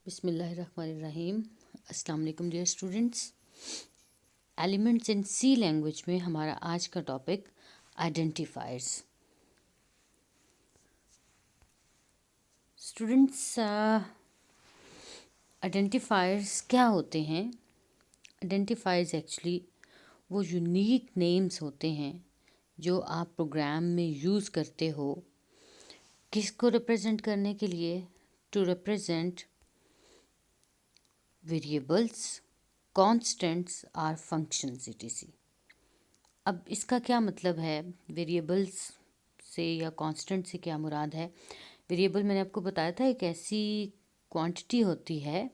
बिस्मिल्लाहिर्रहमानिर्रहीम। अस्सलाम वालेकुम dear students. Elements in C language में हमारा आज का टॉपिक आइडेंटिफायर्स। स्टूडेंट्स, आइडेंटिफायर्स क्या होते हैं? आइडेंटिफायर्स एक्चुअली वो यूनिक नेम्स होते हैं जो आप प्रोग्राम में यूज़ करते हो किसको रिप्रेजेंट करने के लिए? टू रिप्रेजेंट वेरिएबल्स, कॉन्स्टेंट्स और फंक्शंस etc। अब इसका क्या मतलब है? वेरिएबल्स से या कांस्टेंट से क्या मुराद है? वेरिएबल मैंने आपको बताया था एक ऐसी क्वांटिटी होती है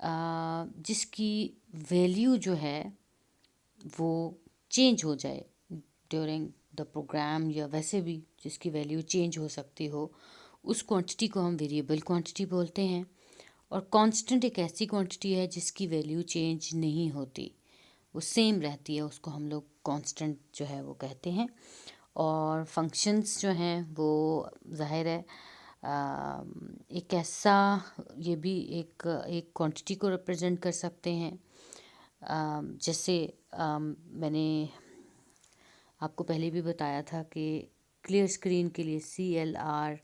जिसकी वैल्यू जो है वो चेंज हो जाए ड्यूरिंग द प्रोग्राम, या वैसे भी जिसकी वैल्यू चेंज हो सकती हो, उस क्वांटिटी को हम वेरिएबल क्वांटिटी बोलते हैं। और कांस्टेंट एक ऐसी क्वांटिटी है जिसकी वैल्यू चेंज नहीं होती, वो सेम रहती है, उसको हम लोग कांस्टेंट जो है वो कहते हैं। और फंक्शंस जो हैं वो ज़ाहिर है एक ऐसा, ये भी एक क्वांटिटी को रिप्रेजेंट कर सकते हैं। जैसे मैंने आपको पहले भी बताया था कि क्लियर स्क्रीन के लिए CLR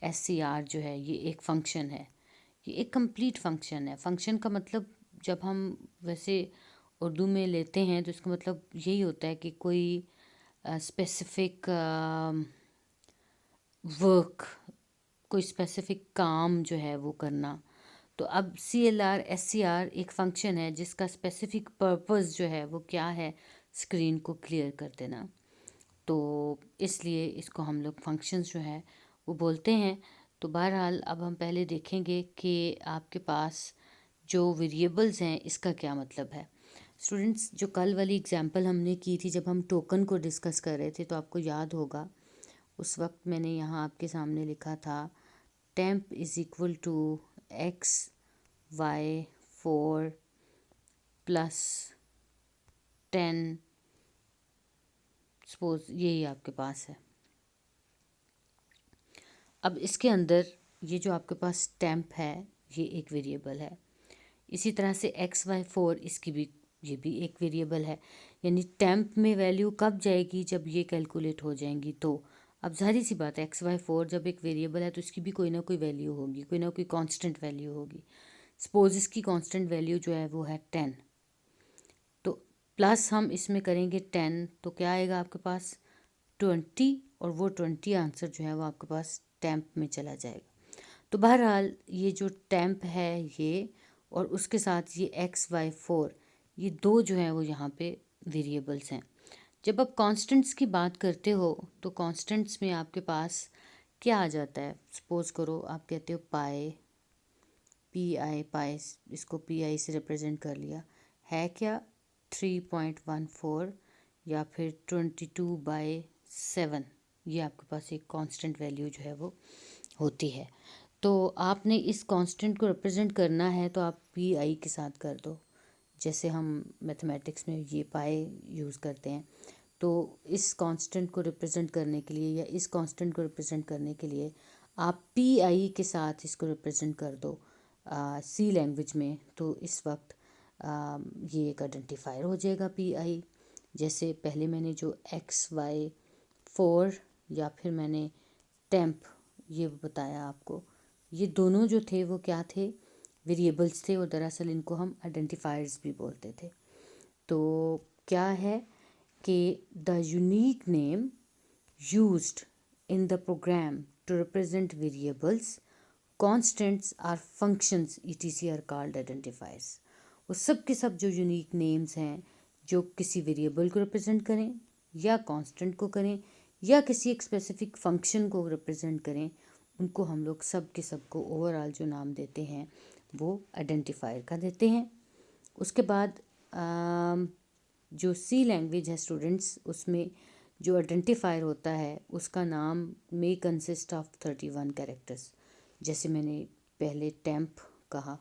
SCR जो है ये एक फ़ंक्शन है, ये एक कंप्लीट फंक्शन है। फंक्शन का मतलब जब हम वैसे उर्दू में लेते हैं तो इसका मतलब यही होता है कि कोई स्पेसिफिक वर्क, कोई स्पेसिफिक काम जो है वो करना। तो अब CLR SCR एक फंक्शन है जिसका स्पेसिफिक पर्पस जो है वो क्या है? स्क्रीन को क्लियर कर देना। तो इसलिए इसको हम लोग फंक्शंस जो है वो बोलते हैं। तो बहरहाल अब हम पहले देखेंगे कि आपके पास जो वेरिएबल्स हैं इसका क्या मतलब है। स्टूडेंट्स, जो कल वाली एग्जांपल हमने की थी जब हम टोकन को डिस्कस कर रहे थे, तो आपको याद होगा उस वक्त मैंने यहाँ आपके सामने लिखा था temp is equal to XY4 plus 10। Suppose यही आपके पास है। अब इसके अंदर ये जो आपके पास टेम्प है ये एक वेरिएबल है। इसी तरह से XY4 इसकी भी, ये भी एक वेरिएबल है। यानी टेम्प में वैल्यू कब जाएगी? जब ये कैलकुलेट हो जाएंगी। तो अब जाहिर सी बात है XY4 जब एक वेरिएबल है तो इसकी भी कोई ना कोई वैल्यू होगी, कोई ना कोई कांस्टेंट वैल्यू होगी। सपोज इसकी कांस्टेंट वैल्यू जो है वो है 10, तो प्लस हम इसमें करेंगे 10, तो क्या आएगा आपके पास? 20, और वो 20 आंसर जो है वो आपके पास टेम्प में चला जाएगा। तो बहरहाल ये जो टेम्प है ये, और उसके साथ ये XY4, ये दो जो है वो यहाँ पे वेरिएबल्स हैं। जब आप कांस्टेंट्स की बात करते हो तो कांस्टेंट्स में आपके पास क्या आ जाता है? सपोज करो आप कहते हो पाई, पाई, इसको PI से रिप्रेजेंट कर लिया, है क्या? 3.14 या फिर 22/7, ये आपके पास एक कांस्टेंट वैल्यू जो है वो होती है। तो आपने इस कांस्टेंट को रिप्रेजेंट करना है तो आप PI के साथ कर दो, जैसे हम मैथमेटिक्स में ये पाई यूज़ करते हैं। तो इस कांस्टेंट को रिप्रेजेंट करने के लिए या इस कांस्टेंट को रिप्रेजेंट करने के लिए आप PI के साथ इसको रिप्रेजेंट कर दो सी लैंग्वेज में। तो इस वक्त ये एक आइडेंटिफायर हो जाएगा PI। जैसे पहले मैंने जो XY4 या फिर मैंने टेम्प ये बताया आपको, ये दोनों जो थे वो क्या थे? वेरिएबल्स थे, और दरअसल इनको हम आइडेंटिफायर्स भी बोलते थे। तो क्या है कि the unique name used in the program to represent variables, constants और functions etc are called identifiers. वो सब के सब जो यूनिक नेम्स हैं जो किसी वेरिएबल को रिप्रेजेंट करें या कांस्टेंट को करें या किसी एक स्पेसिफिक फंक्शन को रिप्रेजेंट करें, उनको हम लोग सब के सब को ओवरऑल जो नाम देते हैं वो आइडेंटिफायर का देते हैं। उसके बाद जो सी लैंग्वेज है स्टूडेंट्स, उसमें जो आइडेंटिफायर होता है उसका नाम मे कंसिस्ट ऑफ 31 कैरेक्टर्स। जैसे मैंने पहले टेम्प कहा,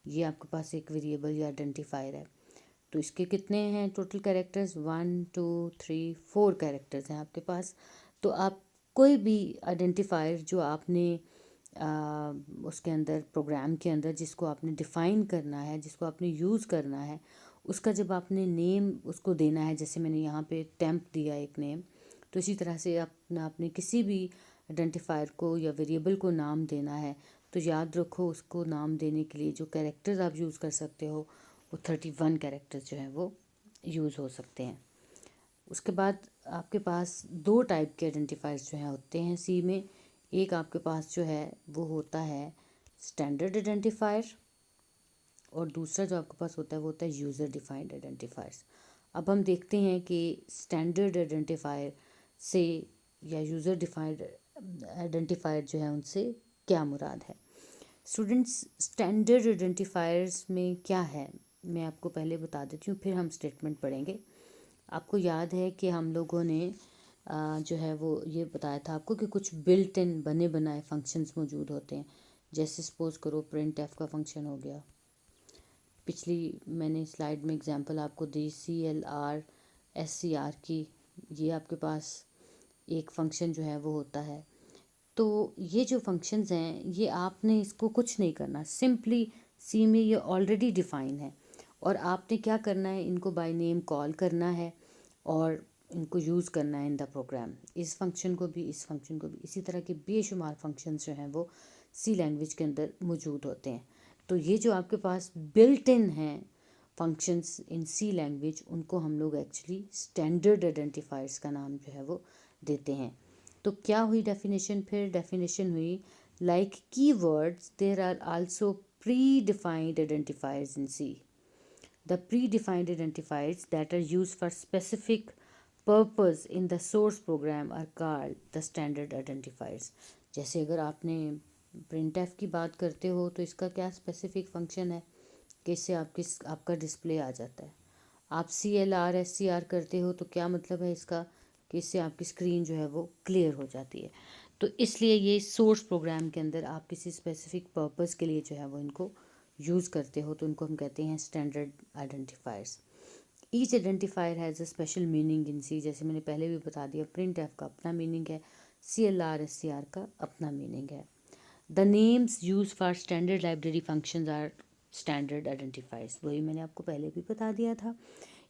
ये आपके पास एक वेरिएबल या आइडेंटिफायर है, तो इसके कितने हैं टोटल कैरेक्टर्स? 1 2 3 4 कैरेक्टर्स हैं आपके पास। तो आप कोई भी आइडेंटिफायर जो आपने उसके अंदर प्रोग्राम के अंदर जिसको आपने डिफ़ाइन करना है, जिसको आपने यूज़ करना है, उसका जब आपने नेम उसको देना है, जैसे मैंने यहाँ पे टेम्प दिया एक नेम, तो इसी तरह से आपने किसी भी आइडेंटिफायर को या वेरिएबल को नाम देना है, तो याद रखो उसको नाम देने के लिए जो कैरेक्टर्स आप यूज़ कर सकते हो वो 31 कैरेक्टर्स जो हैं वो यूज़ हो सकते हैं। उसके बाद आपके पास दो टाइप के आइडेंटिफायर्स जो हैं होते हैं सी में। एक आपके पास जो है वो होता है स्टैंडर्ड आइडेंटिफायर, और दूसरा जो आपके पास होता है वो होता है यूज़र डिफाइंड आइडेंटिफायर्स। अब हम देखते हैं कि स्टैंडर्ड आइडेंटिफायर से या यूज़र डिफाइंड आइडेंटिफायर जो है उनसे क्या मुराद है। स्टूडेंट्स, स्टैंडर्ड आइडेंटिफायर्स में क्या है मैं आपको पहले बता देती हूँ, फिर हम स्टेटमेंट पढ़ेंगे। आपको याद है कि हम लोगों ने जो है वो ये बताया था आपको कि कुछ बिल्ट इन बने बनाए फंक्शंस मौजूद होते हैं। जैसे सपोज़ करो प्रिंट एफ का फंक्शन हो गया, पिछली मैंने स्लाइड में एग्जांपल आपको दी CLR SCR की, ये आपके पास एक फंक्शन जो है वो होता है। तो ये जो फंक्शंस हैं ये आपने इसको कुछ नहीं करना, सिंपली सी में ये ऑलरेडी डिफ़ाइन है और आपने क्या करना है, इनको बाय नेम कॉल करना है और इनको यूज़ करना है इन द प्रोग्राम। इस फंक्शन को भी, इस फंक्शन को भी, इसी तरह के बेशुमार फंक्शंस जो हैं वो सी लैंग्वेज के अंदर मौजूद होते हैं। तो ये जो आपके पास बिल्ट इन हैं फंक्शंस इन सी लैंग्वेज, उनको हम लोग एक्चुअली स्टैंडर्ड आइडेंटिफायर्स का नाम जो है वो देते हैं। तो क्या हुई डेफिनेशन, फिर डेफिनेशन हुई like keywords there are also predefined identifiers in C. The predefined identifiers that are used for specific purpose in the source program are called the standard identifiers. जैसे अगर आपने printf की बात करते हो तो इसका क्या स्पेसिफिक फंक्शन है कि इससे आपका डिस्प्ले आ जाता है। आप CLR SCR करते हो तो क्या मतलब है इसका कि इससे आपकी स्क्रीन जो है वो क्लियर हो जाती है। तो इसलिए ये सोर्स प्रोग्राम के अंदर आप किसी स्पेसिफिक पर्पस के लिए जो है वो इनको यूज़ करते हो तो इनको हम कहते हैं standard identifiers. Each identifier has a special meaning in C, जैसे मैंने पहले भी बता दिया, प्रिंट एफ का अपना मीनिंग है, CLR SCR का अपना मीनिंग है। The names use for standard library functions are standard identifiers. वही मैंने आपको पहले भी बता दिया था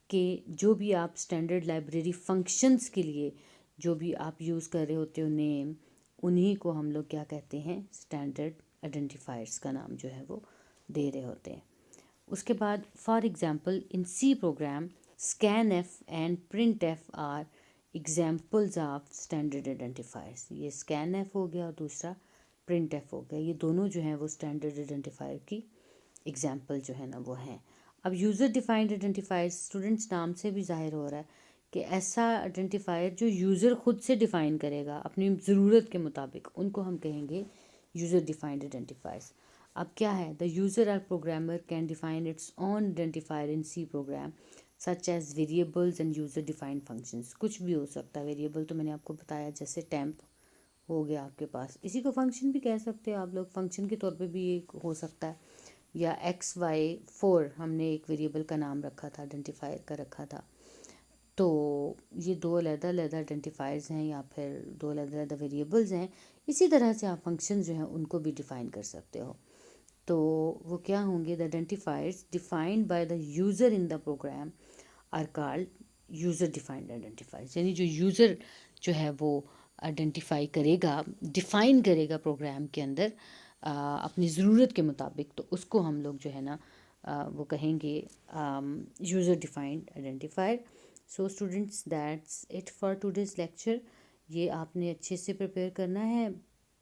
कि जो भी आप स्टैंडर्ड लाइब्रेरी फंक्शंस के लिए जो भी आप यूज़ कर रहे होते हो नेम, उन्हीं को हम लोग क्या कहते हैं, स्टैंडर्ड आइडेंटिफायर्स का नाम जो है वो दे रहे होते हैं। उसके बाद for example in C program scanf and printf are examples of standard identifiers. ये scanf हो गया और दूसरा printf हो गया, ये दोनों जो हैं वो स्टैंडर्ड आइडेंटिफायर की एग्जांपल जो है ना वो हैं। अब यूज़र डिफाइंड आइडेंटिफायर्स, स्टूडेंट्स नाम से भी जाहिर हो रहा है कि ऐसा आइडेंटिफायर जो यूज़र खुद से डिफ़ाइन करेगा अपनी ज़रूरत के मुताबिक, उनको हम कहेंगे यूज़र डिफाइंड आइडेंटिफायर्स। अब क्या है, द यूज़र और programmer can define its own identifier in C program such as variables and user defined functions. कुछ भी हो सकता है, वेरिएबल तो मैंने आपको बताया, जैसे टेम्प हो गया आपके पास, इसी को फंक्शन भी कह सकते हो आप लोग, फंक्शन के तौर पे भी ये हो सकता है। या XY4 हमने एक वेरिएबल का नाम रखा था, आइडेंटिफायर का रखा था। तो ये दो अलग-अलग आइडेंटिफायर्स हैं या फिर दो अलग-अलग वेरिएबल्स हैं। इसी तरह से आप फंक्शन जो हैं उनको भी डिफ़ाइन कर सकते हो। तो वो क्या होंगे, the identifiers defined by the user in the program are called user defined identifiers. यानी जो यूज़र जो है वो आइडेंटिफाई करेगा, डिफ़ाइन करेगा प्रोग्राम के अंदर अपनी ज़रूरत के मुताबिक, तो उसको हम लोग जो है ना वो कहेंगे user defined identifier. So students, that's it for today's lecture. ये आपने अच्छे से प्रिपेयर करना है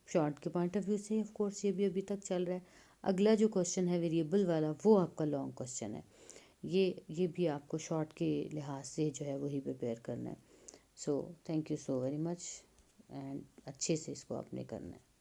शॉर्ट के पॉइंट ऑफ व्यू से। ऑफ कोर्स ये भी अभी तक चल रहा है। अगला जो क्वेश्चन है वेरिएबल वाला, वो आपका लॉन्ग क्वेश्चन है। ये भी आपको शॉर्ट के लिहाज से जो है वही प्रिपेयर करना है। So thank you so very much and अच्छे से इसको आपने करना है।